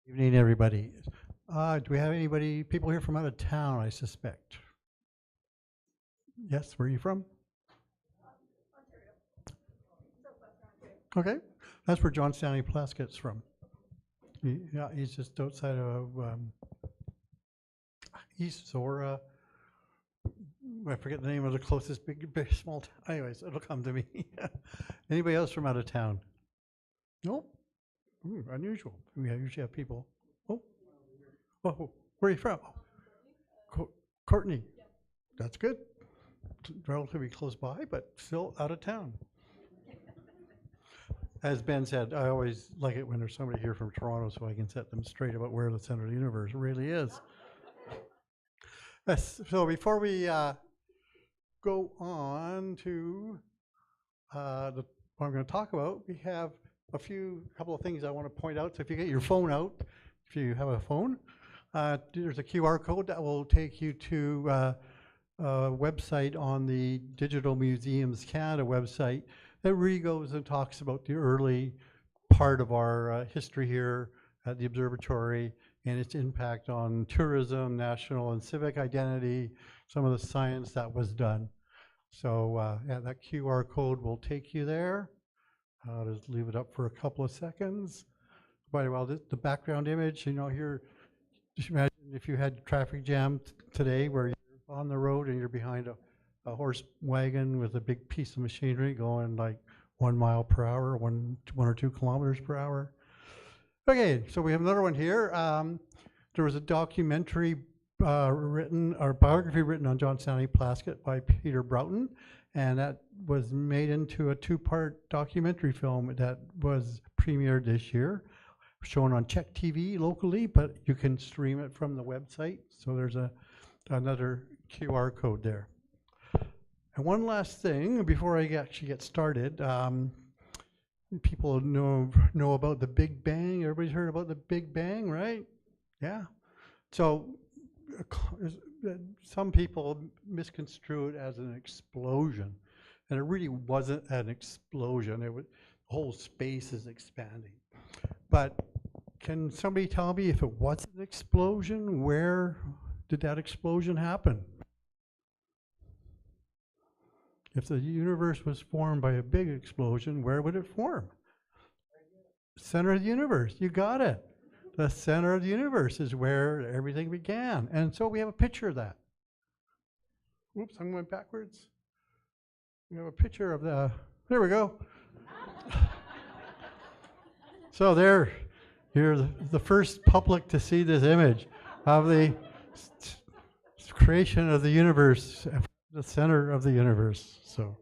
Evening, everybody. Do we have people here from out of town, I suspect? Yes, where are you from? Okay, that's where John Stanley Plaskett's from. Yeah, he's just outside of East Zora. I forget the name of the closest big small town. Anyways, it'll come to me. Anybody else from out of town? No? Ooh, unusual. We usually have people. Oh, where are you from? Courtney. That's good. Relatively close by, but still out of town. As Ben said, I always like it when there's somebody here from Toronto so I can set them straight about where the center of the universe really is. Yes, so before we go on to what I'm going to talk about, we have a couple of things I want to point out. So if you get your phone out, if you have a phone, there's a QR code that will take you to a website on the Digital Museums Canada website that really goes and talks about the early part of our history here at the observatory and its impact on tourism, national and civic identity, some of the science that was done. So yeah, that QR code will take you there. I'll just leave it up for a couple of seconds. By the way, the background image, you know, here, just imagine if you had traffic jam today where you're on the road and you're behind a a horse wagon with a big piece of machinery going like 1 mile per hour, one or 2 kilometers per hour. Okay, so we have another one here. There was a documentary written, or biography written on John Stanley Plaskett by Peter Broughton, and that was made into a 2-part documentary film that was premiered this year, shown on Czech TV locally, but you can stream it from the website. So there's another QR code there. And one last thing before I actually get started. People know about the Big Bang. Everybody's heard about the Big Bang, right? Yeah. So some people misconstrue it as an explosion, and it really wasn't an explosion. It was, the whole space is expanding. But can somebody tell me, if it was an explosion, where did that explosion happen? If the universe was formed by a big explosion, where would it form? Center of the universe. You got it. The center of the universe is where everything began. And so we have a picture of that. Whoops, I went backwards. We have a picture of there we go. So you're the first public to see this image of the creation of the universe, the center of the universe. So,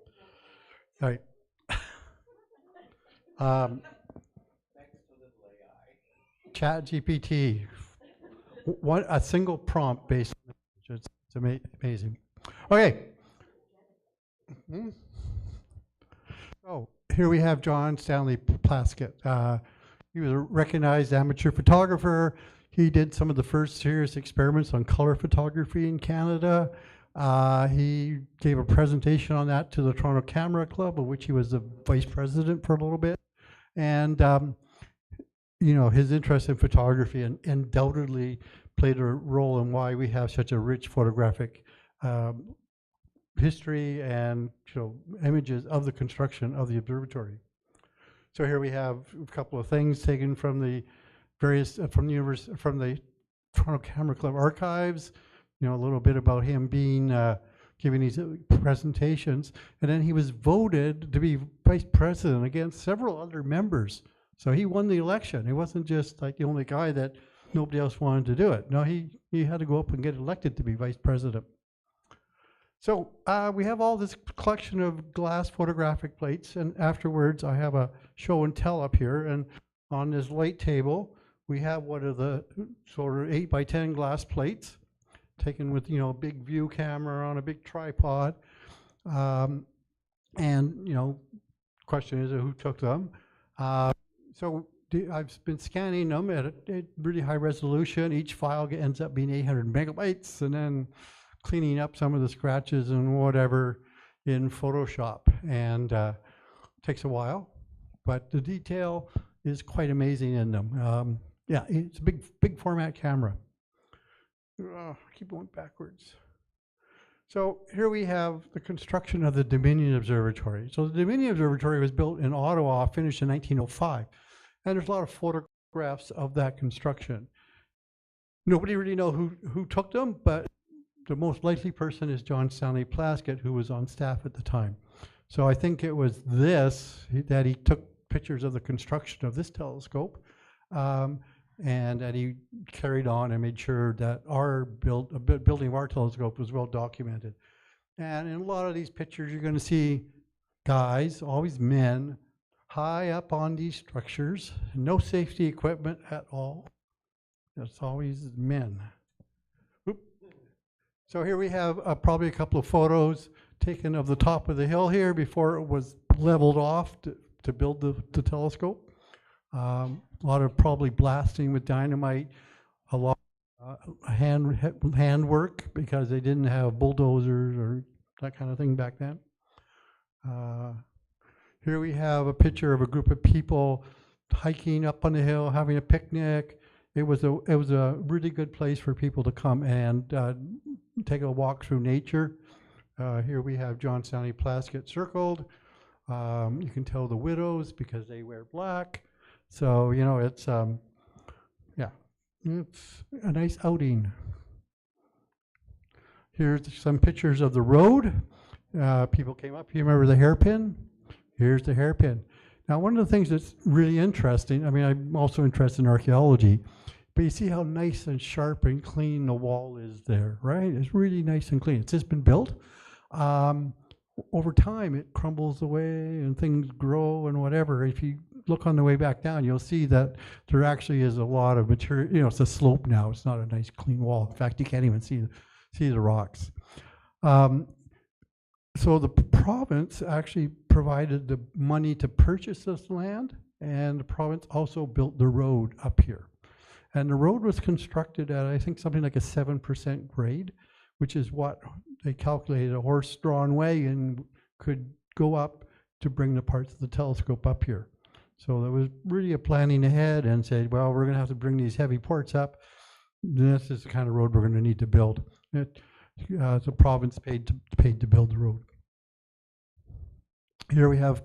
all right. Chat GPT, a single prompt based on the image. It's amazing. Okay. So here we have John Stanley Plaskett. He was a recognized amateur photographer. He did some of the first serious experiments on color photography in Canada. He gave a presentation on that to the Toronto Camera Club, of which he was the vice president for a little bit. And you know, his interest in photography undoubtedly played a role in why we have such a rich photographic history and images of the construction of the observatory. So here we have a couple of things taken from the various from the Toronto Camera Club archives. You know, a little bit about him being giving these presentations, and then he was voted to be vice president against several other members. So he won the election. He wasn't just like the only guy that nobody else wanted to do it. No, he had to go up and get elected to be vice president. So we have all this collection of glass photographic plates, and afterwards I have a show and tell up here. And on this light table, we have one of the sort of 8 by 10 glass plates taken with, a big view camera on a big tripod. And, question is who took them? So I've been scanning them at a really high resolution. Each file ends up being 800 megabytes, and then cleaning up some of the scratches and whatever in Photoshop. And takes a while, but the detail is quite amazing in them. Yeah, it's a big format camera. Keep going backwards. So here we have the construction of the Dominion Observatory. So the Dominion Observatory was built in Ottawa, finished in 1905. And there's a lot of photographs of that construction. Nobody really knows who took them, but the most likely person is John Stanley Plaskett, who was on staff at the time. So I think it was that he took pictures of the construction of this telescope, and that he carried on and made sure that building of our telescope was well documented. And in a lot of these pictures, you're going to see guys, always men, high up on these structures, no safety equipment at all. It's always men. Oop. So here we have probably a couple of photos taken of the top of the hill here before it was leveled off to build the telescope. A lot of probably blasting with dynamite, a lot of hand work because they didn't have bulldozers or that kind of thing back then. Here we have a picture of a group of people hiking up on the hill, having a picnic. It was a really good place for people to come and take a walk through nature. Here we have John Stanley Plaskett circled. You can tell the widows because they wear black. So, it's, it's a nice outing. Here's some pictures of the road. People came up. You remember the hairpin? Here's the hairpin. Now, one of the things that's really interesting, I mean, I'm also interested in archaeology, but you see how nice and sharp and clean the wall is there, right? It's really nice and clean. It's just been built. Over time, it crumbles away and things grow and whatever. If you look on the way back down, you'll see that there actually is a lot of material. You know, it's a slope now. It's not a nice clean wall. In fact, you can't even see the rocks. So the province actually provided the money to purchase this land, and the province also built the road up here. And the road was constructed at, I think, something like a 7% grade, which is what they calculated a horse-drawn wagon could go up to bring the parts of the telescope up here. So there was really a planning ahead and said, well, we're going to have to bring these heavy parts up. This is the kind of road we're going to need to build. The province paid to build the road. Here we have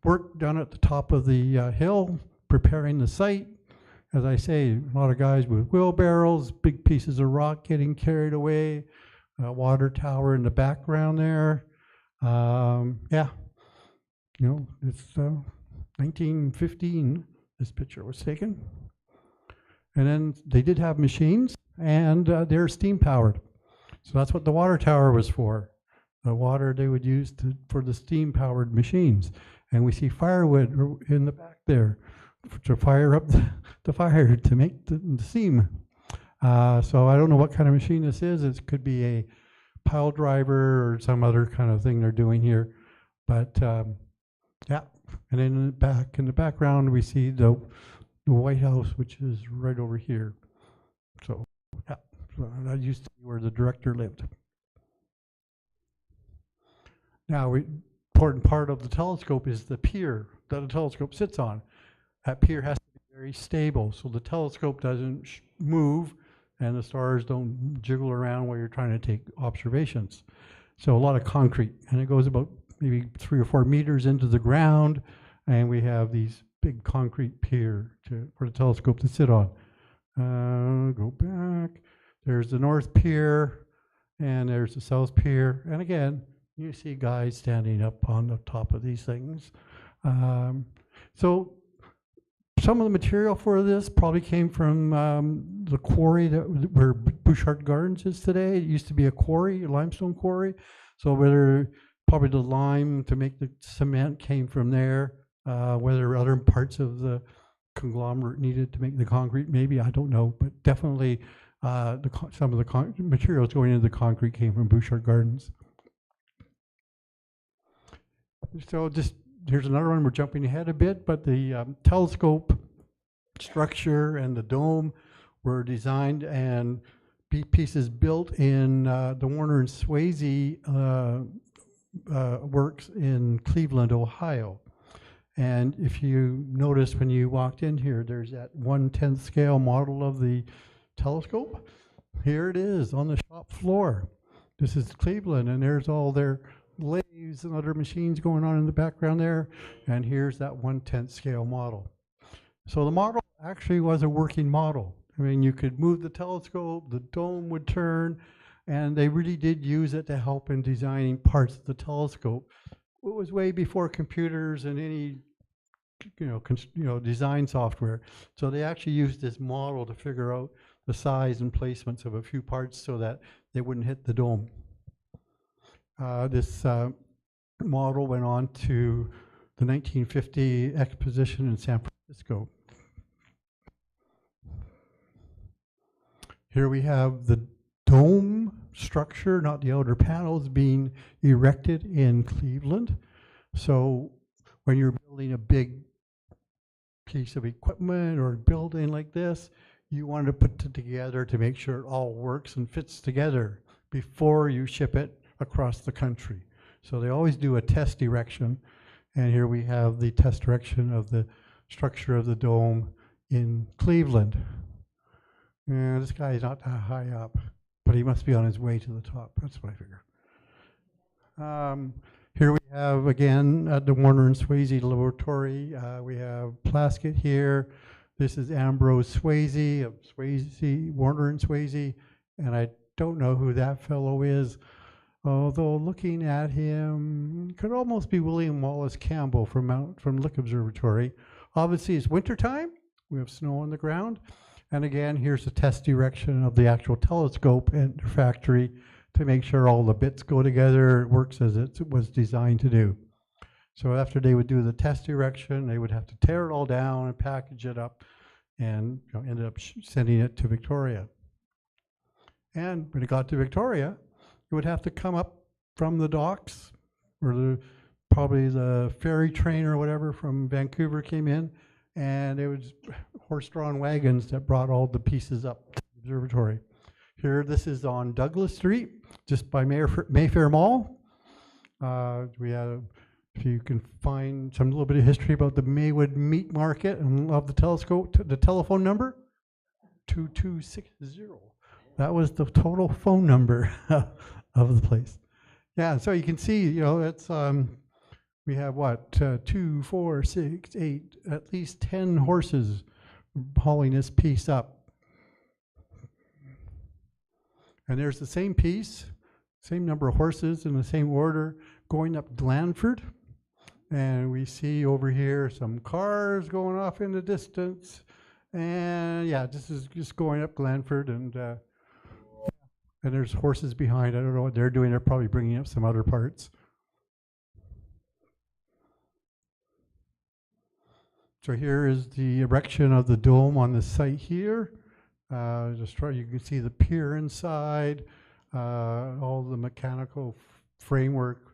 work done at the top of the hill, preparing the site. As I say, a lot of guys with wheelbarrows, big pieces of rock getting carried away, water tower in the background there. Yeah, you know, it's 1915 this picture was taken. And then they did have machines, and they're steam powered. So that's what the water tower was for. The water they would use for the steam powered machines. And we see firewood in the back there to fire up the fire to make the steam. So I don't know what kind of machine this is. It could be a pile driver or some other kind of thing they're doing here. But yeah, and then in the background we see the White House, which is right over here. So yeah, so that used to be where the director lived. Now, important part of the telescope is the pier that the telescope sits on. That pier has to be very stable, so the telescope doesn't move and the stars don't jiggle around while you're trying to take observations. So a lot of concrete, and it goes about maybe 3 or 4 meters into the ground, and we have these big concrete pier for the telescope to sit on. Go back. There's the north pier, and there's the south pier, and again, you see guys standing up on the top of these things. So some of the material for this probably came from the quarry where Bouchard Gardens is today. It used to be a quarry, a limestone quarry. So whether probably the lime to make the cement came from there, whether other parts of the conglomerate needed to make the concrete, maybe, I don't know. But definitely some of the materials going into the concrete came from Bouchard Gardens. So just here's another one. We're jumping ahead a bit, but the telescope structure and the dome were designed and pieces built in the Warner and Swayze works in Cleveland, Ohio. And if you notice when you walked in here, there's that 1/10 scale model of the telescope. Here it is on the shop floor. This is Cleveland, and there's all their lathes and other machines going on in the background there. And here's that 1/10 scale model. So the model actually was a working model. I mean, you could move the telescope, the dome would turn, and they really did use it to help in designing parts of the telescope. It was way before computers and any design software. So they actually used this model to figure out the size and placements of a few parts so that they wouldn't hit the dome. This model went on to the 1950 exposition in San Francisco. Here we have the dome structure, not the outer panels, being erected in Cleveland. So when you're building a big piece of equipment or building like this, you want to put it together to make sure it all works and fits together before you ship it across the country. So they always do a test erection, and here we have the test erection of the structure of the dome in Cleveland. And this guy is not that high up, but he must be on his way to the top. That's what I figure. Here we have, again, at the Warner and Swayze Laboratory, we have Plaskett here. This is Ambrose Swayze of Swayze, Warner and Swayze, and I don't know who that fellow is although looking at him, could almost be William Wallace Campbell from Lick Observatory. Obviously, it's wintertime. We have snow on the ground. And again, here's a test direction of the actual telescope and factory to make sure all the bits go together, it works as it was designed to do. So after they would do the test direction, they would have to tear it all down and package it up, and ended up sending it to Victoria. And when it got to Victoria, it would have to come up from the docks, or probably the ferry train or whatever from Vancouver came in, and it was horse-drawn wagons that brought all the pieces up to the observatory. Here, this is on Douglas Street, just by Mayfair Mall. We have, if you can find some little bit of history about the Maywood Meat Market and of the telescope, the telephone number, 2260. That was the total phone number of the place. Yeah, so you can see, it's, we have what, 2, 4, 6, 8, at least 10 horses hauling this piece up. And there's the same piece, same number of horses in the same order, going up Glanford. And we see over here some cars going off in the distance. And yeah, this is just going up Glanford, and there's horses behind. I don't know what they're doing. They're probably bringing up some other parts. So here is the erection of the dome on the site here. You can see the pier inside, all the mechanical framework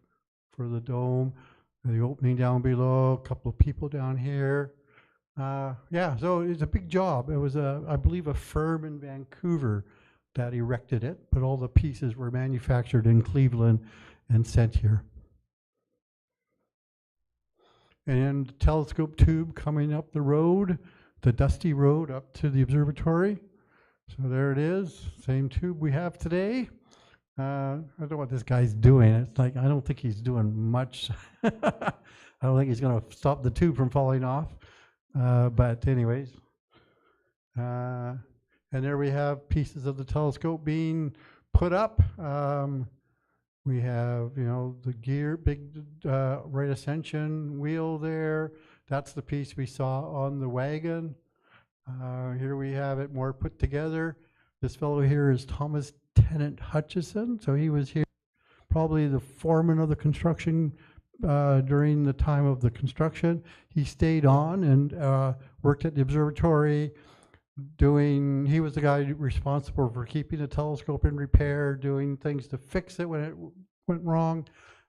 for the dome, the opening down below, a couple of people down here. Yeah, so it's a big job. It was, I believe, a firm in Vancouver that erected it, but all the pieces were manufactured in Cleveland and sent here. And the telescope tube coming up the road, the dusty road up to the observatory. So there it is, same tube we have today. I don't know what this guy's doing. It's like, I don't think he's doing much. I don't think he's going to stop the tube from falling off. But anyways, and there we have pieces of the telescope being put up. We have, the gear, big right ascension wheel there. That's the piece we saw on the wagon. Here we have it more put together. This fellow here is Thomas Tennant Hutchison. So he was here, probably the foreman of the construction during the time of the construction. He stayed on and worked at the observatory he was the guy responsible for keeping the telescope in repair, doing things to fix it when it went wrong,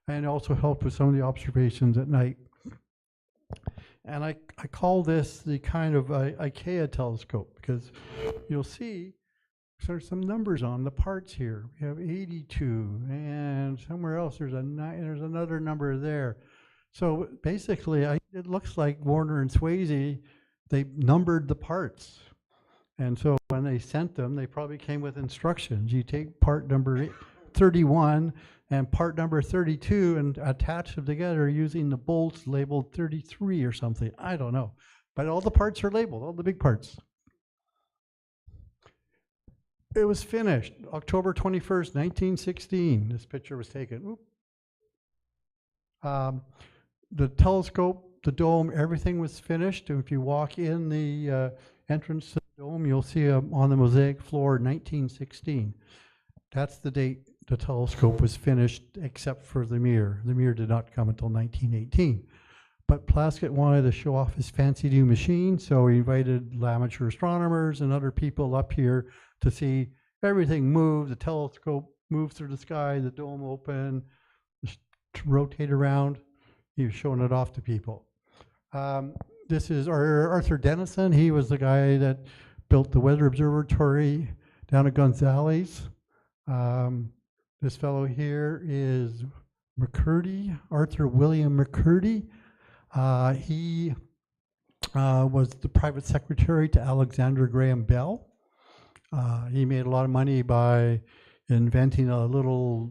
and also helped with some of the observations at night. And I call this the kind of IKEA telescope, because you'll see there's some numbers on the parts here. We have 82, and somewhere else there's another number there. So basically, it looks like Warner and Swayze, they numbered the parts. And so when they sent them, they probably came with instructions. You take part number 31 and part number 32 and attach them together using the bolts labeled 33 or something. I don't know. But all the parts are labeled, all the big parts. It was finished October 21st, 1916. This picture was taken. The telescope, the dome, everything was finished. If you walk in the entrance to the dome, you'll see on the mosaic floor 1916. That's the date the telescope was finished, except for the mirror. The mirror did not come until 1918. But Plaskett wanted to show off his fancy new machine, so he invited amateur astronomers and other people up here to see everything move. The telescope move through the sky, the dome open, rotate around. He was showing it off to people. This is Arthur Dennison. He was the guy that built the weather observatory down at Gonzales. This fellow here is McCurdy, Arthur William McCurdy. He was the private secretary to Alexander Graham Bell. He made a lot of money by inventing a little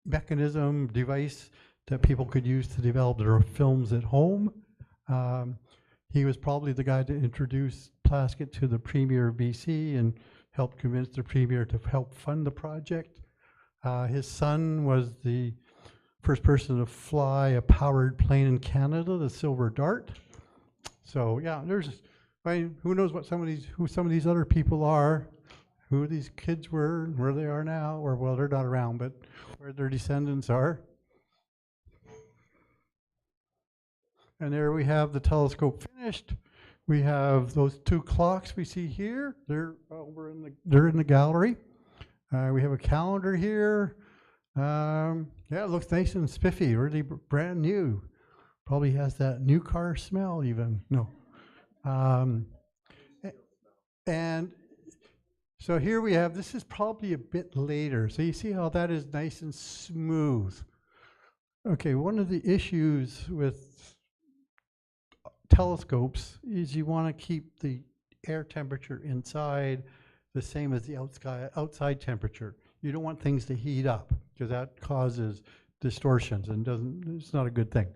mechanism, device that people could use to develop their films at home. He was probably the guy to introduce Plaskett to the Premier of BC and helped convince the Premier to help fund the project. His son was the first person to fly a powered plane in Canada, the Silver Dart. So yeah, who knows what who some of these other people are, who these kids were, where they are now, or well, they're not around, but where their descendants are. And there we have the telescope finished. We have those two clocks we see here. They're in the gallery. We have a calendar here. Yeah, it looks nice and spiffy, really brand new. Probably has that new car smell even. No. And so here we have, this is probably a bit later. So you see how that is nice and smooth. Okay, one of the issues with telescopes is you want to keep the air temperature inside the same as the outside temperature. You don't want things to heat up because that causes distortions and it's not a good thing.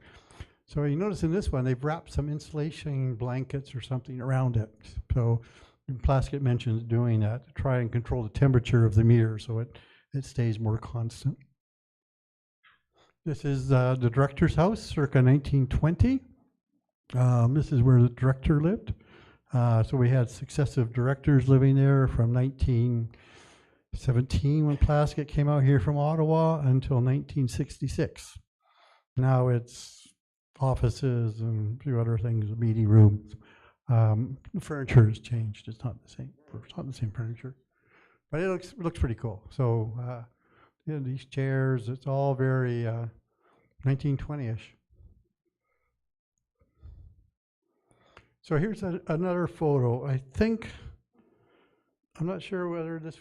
So you notice in this one, they've wrapped some insulation blankets or something around it. So Plaskett mentions doing that to try and control the temperature of the mirror so it stays more constant. This is the director's house, circa 1920. This is where the director lived. So we had successive directors living there from 1917 when Plaskett came out here from Ottawa until 1966. Now it's offices and a few other things, meeting rooms. The furniture has changed. It's not the same. It's not the same furniture, but it looks pretty cool. So these chairs, it's all very 1920-ish. So here's another photo. I'm not sure whether this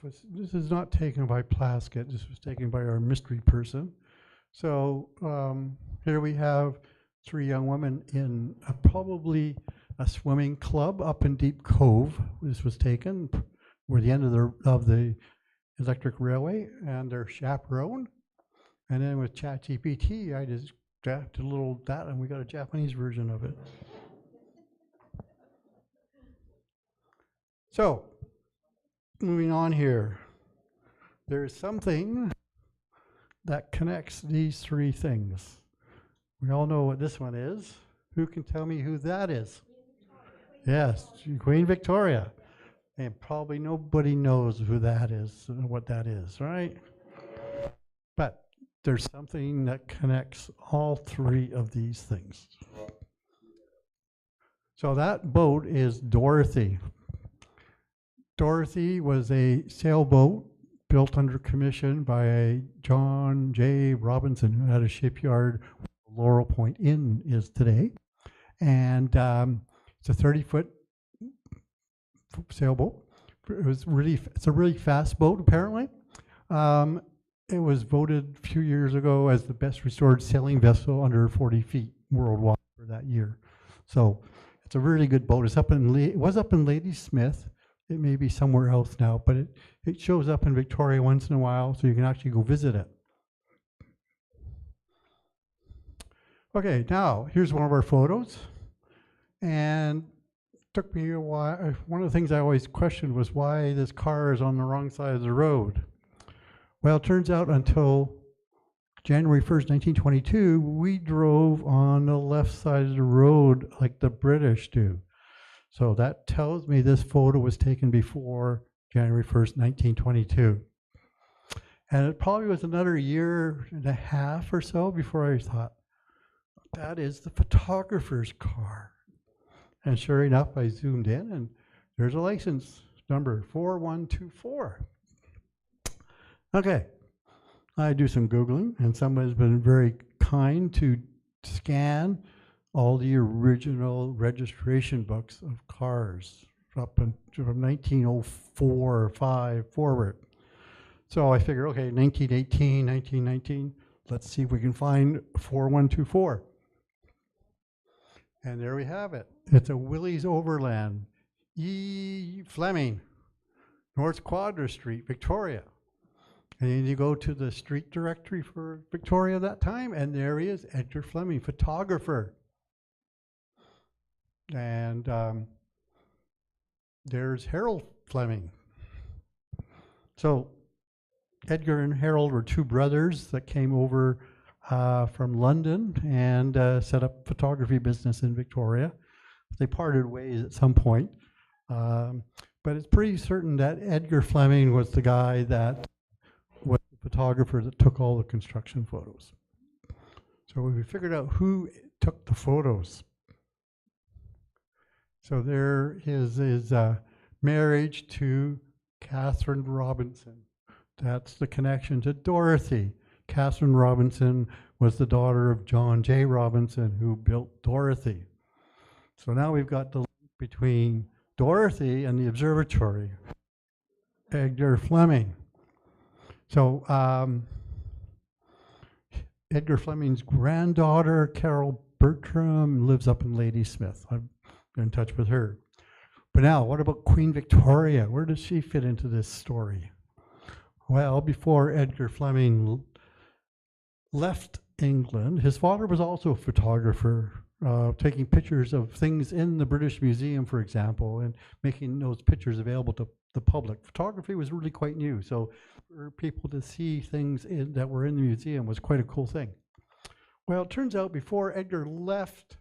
is not taken by Plaskett. This was taken by our mystery person. So here we have three young women in probably a swimming club up in Deep Cove. This was taken where the end of the electric railway, and they're chaperoned. And then with ChatGPT, I just drafted a little data, and we got a Japanese version of it. So, moving on here, there is something that connects these three things. We all know what this one is. Who can tell me who that is? Yes, Queen Victoria. And probably nobody knows who that is, what that is, right? But there's something that connects all three of these things. So that boat is Dorothy. Dorothy was a sailboat built under commission by John J. Robinson, who had a shipyard where Laurel Point Inn is today. And it's a 30-foot sailboat. It's a really fast boat, apparently. It was voted a few years ago as the best restored sailing vessel under 40 feet worldwide for that year. So it's a really good boat. It was up in Ladysmith. It may be somewhere else now, but it shows up in Victoria once in a while, so you can actually go visit it. Okay, now here's one of our photos. And it took me a while. One of the things I always questioned was why this car is on the wrong side of the road. Well, it turns out until January 1st, 1922, we drove on the left side of the road like the British do. So that tells me this photo was taken before January 1st, 1922. And it probably was another year and a half or so before I thought, that is the photographer's car. And sure enough, I zoomed in and there's a license number 4124. Okay, I do some Googling and someone's been very kind to scan all the original registration books of cars up from 1904 or 5 forward. So I figure, okay, 1918, 1919, let's see if we can find 4124. And there we have it. It's a Willys Overland, E. Fleming, North Quadra Street, Victoria. And then you go to the street directory for Victoria that time, and there he is, Edgar Fleming, photographer. And there's Harold Fleming. So Edgar and Harold were two brothers that came over from London and set up photography business in Victoria. They parted ways at some point. But it's pretty certain that Edgar Fleming was the guy that was the photographer that took all the construction photos. So we figured out who took the photos. So there is his marriage to Catherine Robinson. That's the connection to Dorothy. Catherine Robinson was the daughter of John J. Robinson, who built Dorothy. So now we've got the link between Dorothy and the observatory, Edgar Fleming. So Edgar Fleming's granddaughter, Carol Bertram, lives up in Ladysmith. I've been in touch with her. But now, what about Queen Victoria? Where does she fit into this story? Well, before Edgar Fleming left England, his father was also a photographer, taking pictures of things in the British Museum, for example, and making those pictures available to the public. Photography was really quite new, so for people to see things that were in the museum was quite a cool thing. Well, it turns out before Edgar left,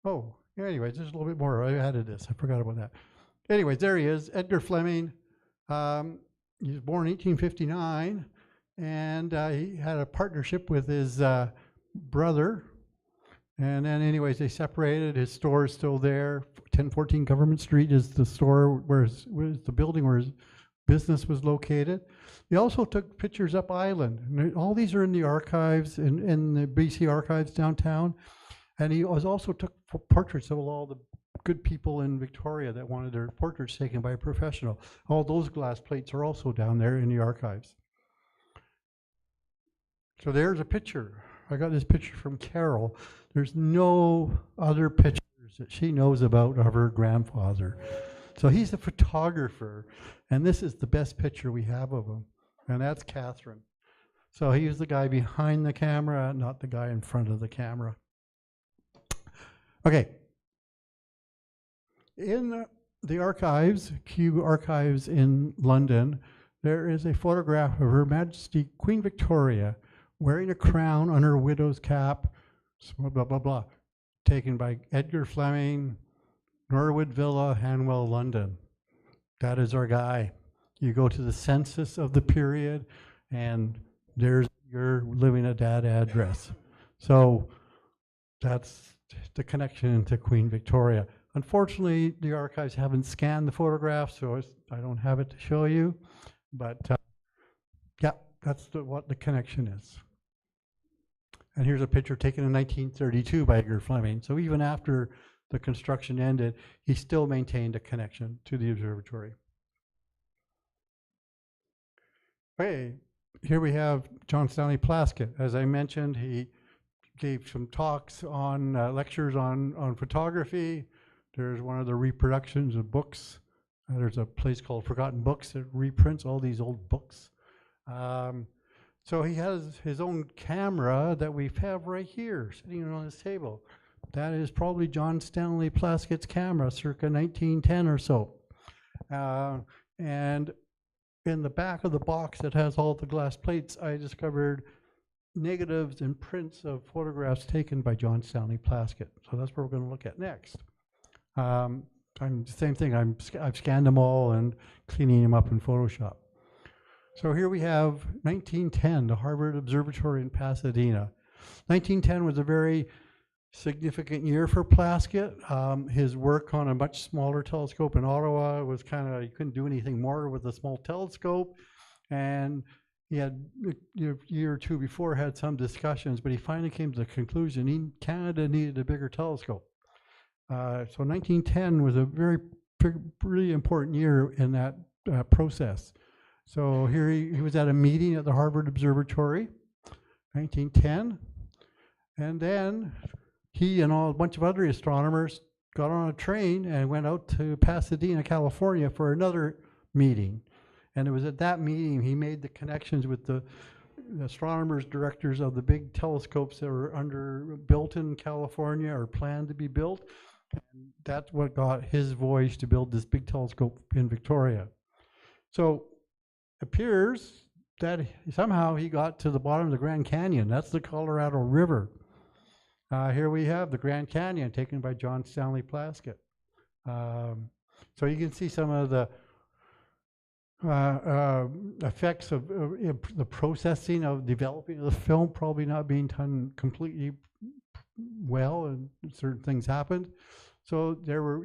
anyways, there's a little bit more. I added this. I forgot about that. Anyways, there he is, Edgar Fleming. He was born in 1859, and he had a partnership with his brother. And then anyways, they separated. His store is still there. 1014 Government Street is the store where the building where his business was located. He also took pictures up island. And all these are in the archives, in the BC archives downtown. And he also took portraits of all the good people in Victoria that wanted their portraits taken by a professional. All those glass plates are also down there in the archives. So there's a picture. I got this picture from Carol. There's no other pictures that she knows about of her grandfather. So he's a photographer, and this is the best picture we have of him, and that's Catherine. So he's the guy behind the camera, not the guy in front of the camera. Okay. In the archives, Kew Archives in London, there is a photograph of Her Majesty Queen Victoria wearing a crown on her widow's cap, blah, blah, blah, blah, taken by Edgar Fleming, Norwood Villa, Hanwell, London. That is our guy. You go to the census of the period, and there's your living at that address. So that's the connection to Queen Victoria. Unfortunately, the archives haven't scanned the photograph, so I don't have it to show you. But yeah, that's what the connection is. And here's a picture taken in 1932 by Edgar Fleming. So even after the construction ended, he still maintained a connection to the observatory. Okay, here we have John Stanley Plaskett. As I mentioned, he gave some talks on lectures on photography. There's one of the reproductions of books. There's a place called Forgotten Books that reprints all these old books. So he has his own camera that we have right here, sitting on this table. That is probably John Stanley Plaskett's camera, circa 1910 or so. And in the back of the box that has all the glass plates, I discovered negatives and prints of photographs taken by John Stanley Plaskett. So that's what we're going to look at next. Same thing, I've scanned them all and cleaning them up in Photoshop. So here we have 1910, the Harvard Observatory in Pasadena. 1910 was a very significant year for Plaskett. His work on a much smaller telescope in Ottawa was you couldn't do anything more with a small telescope. And he had, a year or two before, had some discussions, but he finally came to the conclusion Canada needed a bigger telescope. So 1910 was a really important year in that process. So here he was at a meeting at the Harvard Observatory, 1910, and then he and a bunch of other astronomers got on a train and went out to Pasadena, California for another meeting. And it was at that meeting he made the connections with the astronomers, directors of the big telescopes that were built in California or planned to be built. And that's what got his voyage to build this big telescope in Victoria. So it appears that somehow he got to the bottom of the Grand Canyon. That's the Colorado River. Here we have the Grand Canyon taken by John Stanley Plaskett. So you can see some of the effects of the processing of developing of the film probably not being done completely well, and certain things happened. So there were,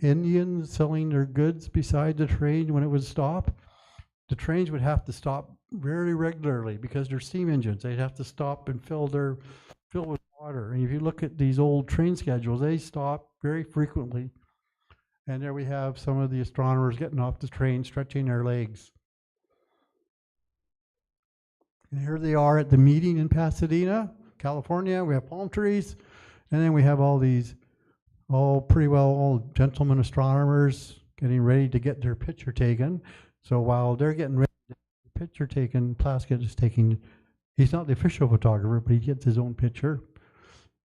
Indians selling their goods beside the train when it would stop. The trains would have to stop very regularly because they're steam engines. They'd have to stop and fill with water. And if you look at these old train schedules, they stop very frequently. And there we have some of the astronomers getting off the train, stretching their legs. And here they are at the meeting in Pasadena, California. We have palm trees. And then we have all these, pretty well old gentlemen astronomers getting ready to get their picture taken. So while they're getting ready to get the picture taken, Plaskett is taking, he's not the official photographer, but he gets his own picture.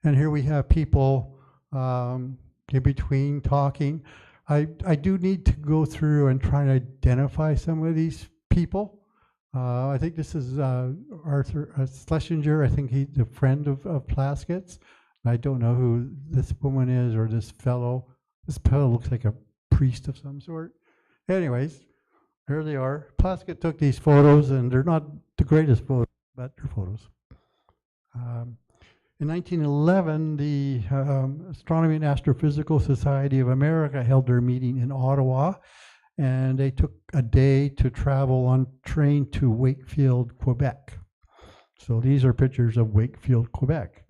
And here we have people in between talking. I do need to go through and try to identify some of these people. I think this is Arthur Schlesinger. I think he's a friend of Plaskett's. I don't know who this woman is or this fellow. This fellow looks like a priest of some sort. Anyways, here they are. Plaskett took these photos, and they're not the greatest photos, but they're photos. In 1911, the Astronomy and Astrophysical Society of America held their meeting in Ottawa, and they took a day to travel on train to Wakefield, Quebec. So these are pictures of Wakefield, Quebec.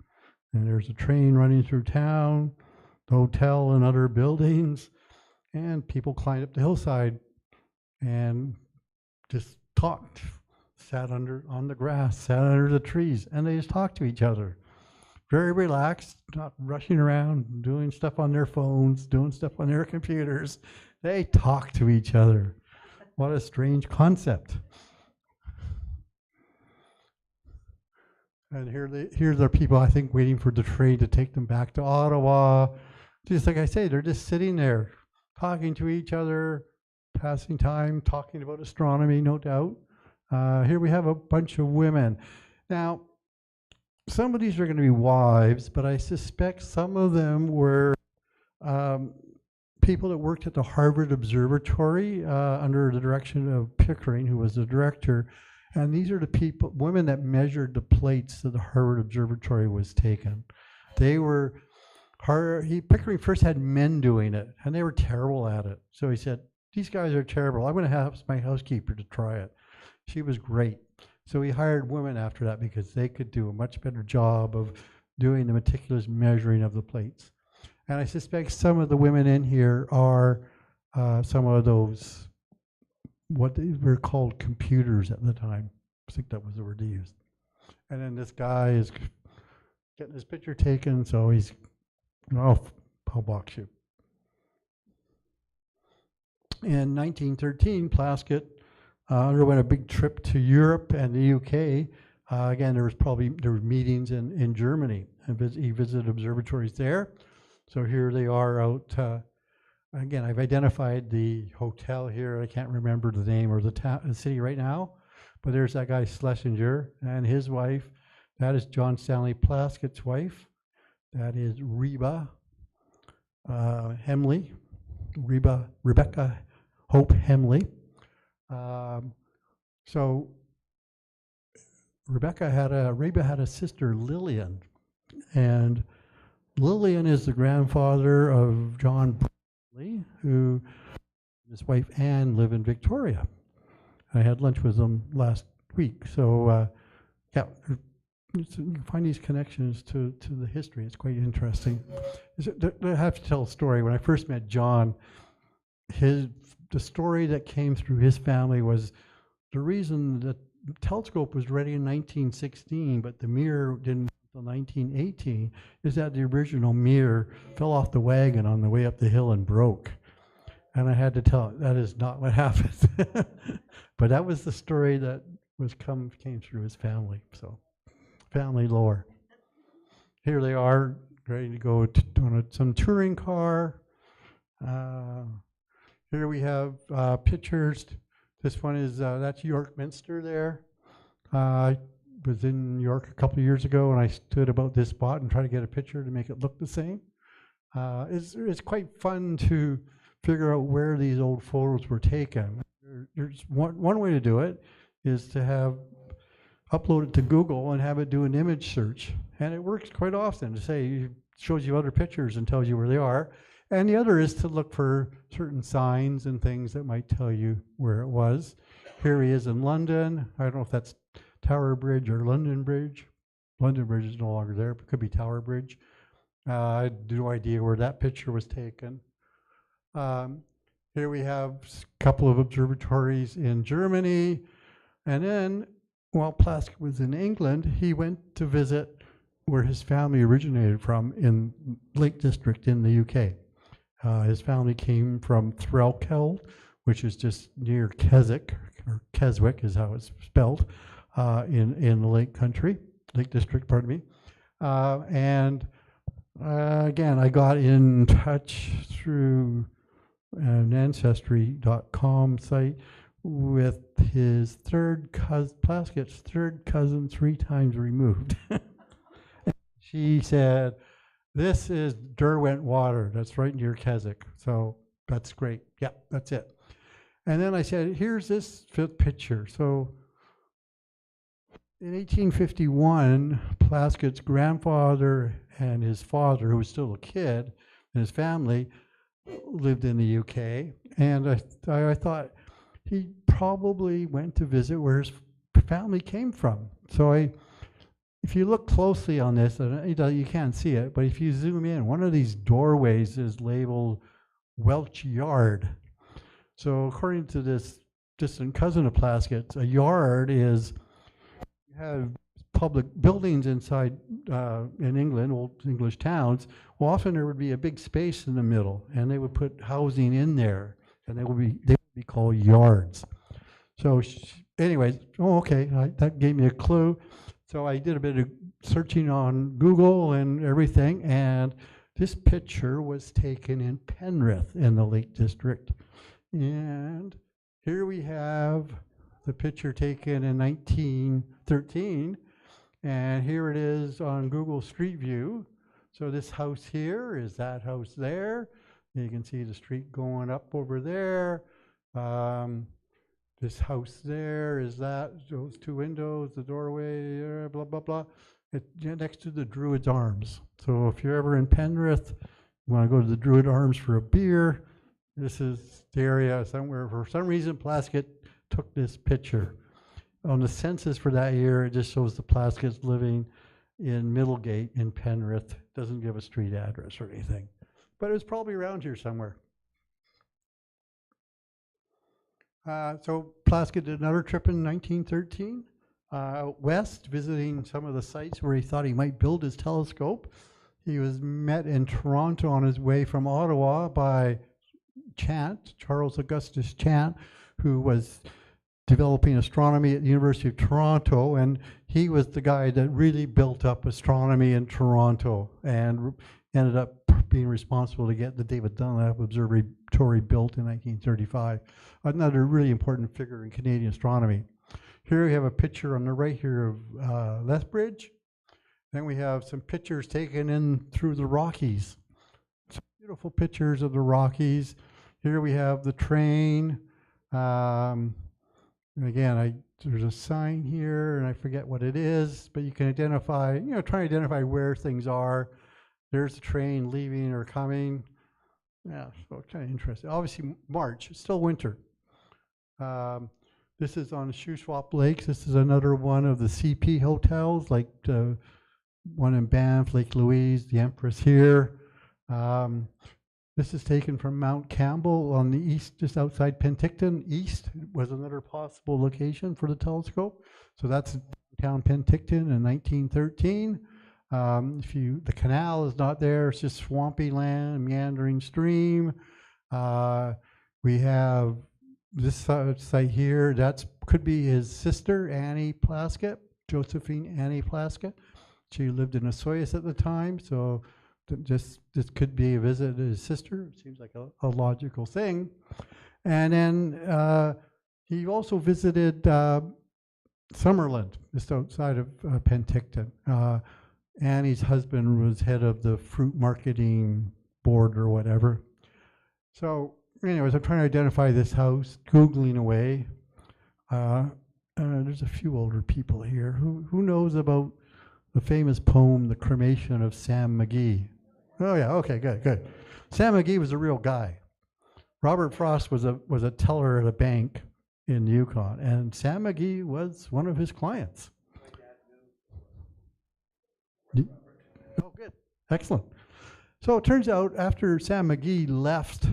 And there's a train running through town, the hotel and other buildings, and people climbed up the hillside and just talked, sat on the grass, sat under the trees, and they just talked to each other. Very relaxed, not rushing around, doing stuff on their phones, doing stuff on their computers. They talk to each other. What a strange concept. And here are people, I think, waiting for the train to take them back to Ottawa. Just like I say, they're just sitting there, talking to each other, passing time, talking about astronomy, no doubt. Here we have a bunch of women. Now, some of these are going to be wives, but I suspect some of them were people that worked at the Harvard Observatory under the direction of Pickering, who was the director. And these are the women that measured the plates that the Harvard Observatory was taken. They were, Pickering first had men doing it, and they were terrible at it. So he said, these guys are terrible. I'm going to ask my housekeeper to try it. She was great. So he hired women after that because they could do a much better job of doing the meticulous measuring of the plates. And I suspect some of the women in here are some of those, what they were called computers at the time. I think that was the word they used. And then this guy is getting his picture taken, so he's, I'll box you. In 1913, Plaskett underwent a big trip to Europe and the UK. Again, there were meetings in Germany, and he visited observatories there. So here they are out. Again, I've identified the hotel here. I can't remember the name or the city right now, but there's that guy Schlesinger and his wife. That is John Stanley Plaskett's wife. That is Rebecca Hope Hemley. So Reba had a sister, Lillian, and Lillian is the grandfather of John Bradley, who his wife Anne live in Victoria. I had lunch with them last week, so yeah, you can find these connections to the history. It's quite interesting. I have to tell a story. When I first met John, the story that came through his family was the reason that the telescope was ready in 1916, but the mirror didn't until 1918, is that the original mirror fell off the wagon on the way up the hill and broke. And I had to tell it, that is not what happened. But that was the story that came through his family. So, family lore. Here they are, ready to go on some touring car. Here we have pictures This one is, that's York Minster there. I was in York a couple of years ago, and I stood about this spot and tried to get a picture to make it look the same. It's quite fun to figure out where these old photos were taken. There's one way to do it is to upload it to Google and have it do an image search. And it works quite often to say, it shows you other pictures and tells you where they are. And the other is to look for certain signs and things that might tell you where it was. Here he is in London. I don't know if that's Tower Bridge or London Bridge. London Bridge is no longer there, but it could be Tower Bridge. I have no idea where that picture was taken. Here we have a couple of observatories in Germany. And then, while Plaskett was in England, he went to visit where his family originated from in Lake District in the UK. His family came from Threlkeld, which is just near Keswick, or Keswick is how it's spelled, in the Lake District, pardon me. Again, I got in touch through an Ancestry.com site with his Plaskett's third cousin 3 times removed. She said, this is Derwent Water. That's right near Keswick. So that's great. Yeah, that's it. And then I said, here's this 5th picture. So in 1851, Plaskett's grandfather and his father, who was still a kid, and his family lived in the UK. And I thought he probably went to visit where his family came from. So if you look closely on this, you can't see it, but if you zoom in, one of these doorways is labeled Welch Yard. So according to this distant cousin of Plaskett's, a yard is, you have public buildings inside in England, old English towns. Well, often there would be a big space in the middle, and they would put housing in there, and they would be called yards. So anyways, okay, that gave me a clue. So I did a bit of searching on Google and everything, and this picture was taken in Penrith in the Lake District. And here we have the picture taken in 1913, and here it is on Google Street View. So this house here is that house there. You can see the street going up over there. This house there is those 2 windows, the doorway, blah, blah, blah. It's next to the Druid's Arms. So if you're ever in Penrith, you want to go to the Druid Arms for a beer, this is the area somewhere. For some reason, Plaskett took this picture. On the census for that year, it just shows the Plasketts living in Middlegate in Penrith. Doesn't give a street address or anything. But it was probably around here somewhere. So Plaskett did another trip in 1913 out west, visiting some of the sites where he thought he might build his telescope. He was met in Toronto on his way from Ottawa by Charles Augustus Chant, who was developing astronomy at the University of Toronto, and he was the guy that really built up astronomy in Toronto and ended up being responsible to get the David Dunlap Observatory built in 1935. Another really important figure in Canadian astronomy. Here we have a picture on the right here of Lethbridge. Then we have some pictures taken in through the Rockies. Some beautiful pictures of the Rockies. Here we have the train. And again, there's a sign here, and I forget what it is, but you can identify, try to identify where things are. There's the train leaving or coming. Yeah, so kind of interesting. Obviously, March, it's still winter. This is on Shuswap Lakes. This is another one of the CP hotels, like the one in Banff, Lake Louise, the Empress here. This is taken from Mount Campbell on the east, just outside Penticton. East was another possible location for the telescope. So that's downtown Penticton in 1913. The canal is not there, it's just swampy land, meandering stream. We have this site here, that could be his sister, Annie Plaskett, Josephine Annie Plaskett. She lived in Osoyoos at the time, so this could be a visit to his sister. It seems like a logical thing. And then He also visited Summerland, just outside of Penticton. Annie's husband was head of the fruit marketing board or whatever. So anyways, I'm trying to identify this house, Googling away. There's a few older people here. Who knows about the famous poem, The Cremation of Sam McGee? Oh yeah, okay, good. Sam McGee was a real guy. Robert Frost was a teller at a bank in Yukon, and Sam McGee was one of his clients. Oh, good. Excellent. So it turns out after Sam McGee left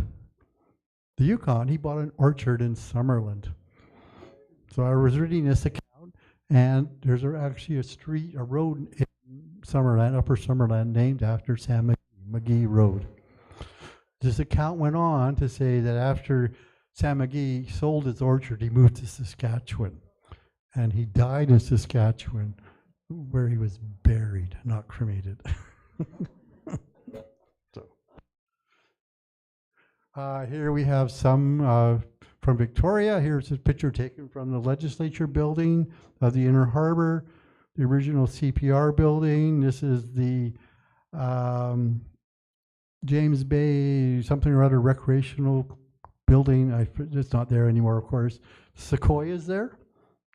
the Yukon, he bought an orchard in Summerland. So I was reading this account, and there's actually a road in Summerland, Upper Summerland, named after Sam McGee Road. This account went on to say that after Sam McGee sold his orchard, he moved to Saskatchewan, and he died in Saskatchewan, where he was buried, not cremated. So, here we have some from Victoria. Here's a picture taken from the legislature building of the Inner Harbor, the original CPR building. This is the James Bay something or other recreational building. It's not there anymore, of course. Sequoia is there.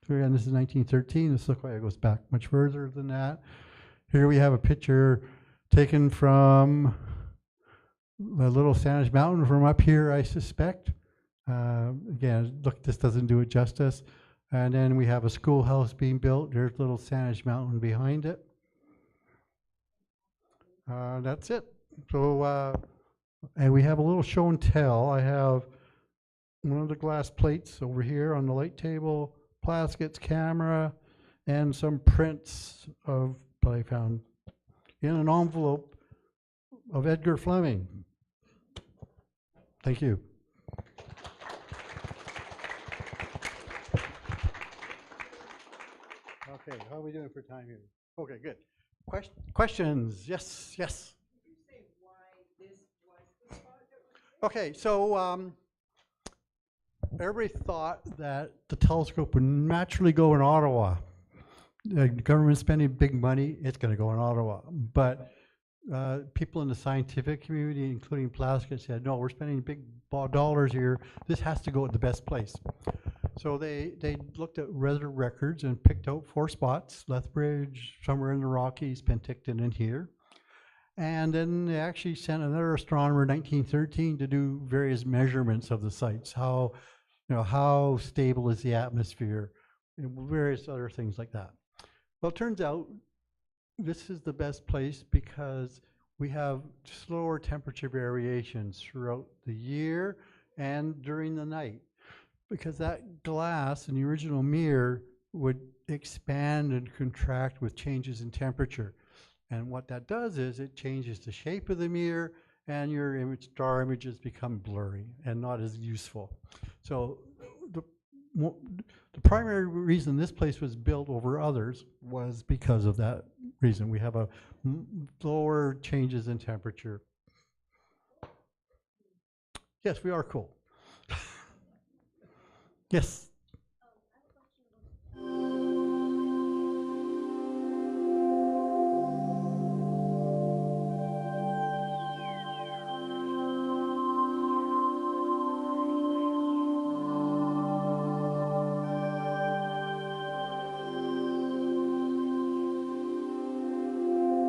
Again, this is 1913. The Sequoia goes back much further than that. Here we have a picture taken from the Little Saanich Mountain from up here, I suspect. Again, look, this doesn't do it justice. And then we have a schoolhouse being built. There's Little Saanich Mountain behind it. That's it. So, and we have a little show and tell. I have one of the glass plates over here on the light table, Plaskett's camera, and some prints of that I found in an envelope of Edgar Fleming. Thank you. Okay, how are we doing for time here? Okay, good. Questions? Yes. Can you say why this was the spot that was picked? Okay, so everybody thought that the telescope would naturally go in Ottawa. The government's spending big money, it's going to go in Ottawa. But people in the scientific community, including Plaskett, said, no, we're spending big dollars here. This has to go at the best place. So they looked at weather records and picked out 4 spots, Lethbridge, somewhere in the Rockies, Penticton, and here. And then they actually sent another astronomer in 1913 to do various measurements of the sites. How stable is the atmosphere, and various other things like that. Well, it turns out this is the best place because we have slower temperature variations throughout the year and during the night. Because that glass in the original mirror would expand and contract with changes in temperature. And what that does is it changes the shape of the mirror, and your star images become blurry and not as useful. So the primary reason this place was built over others was because of that reason. We have a lower changes in temperature. Yes, we are cool. Yes.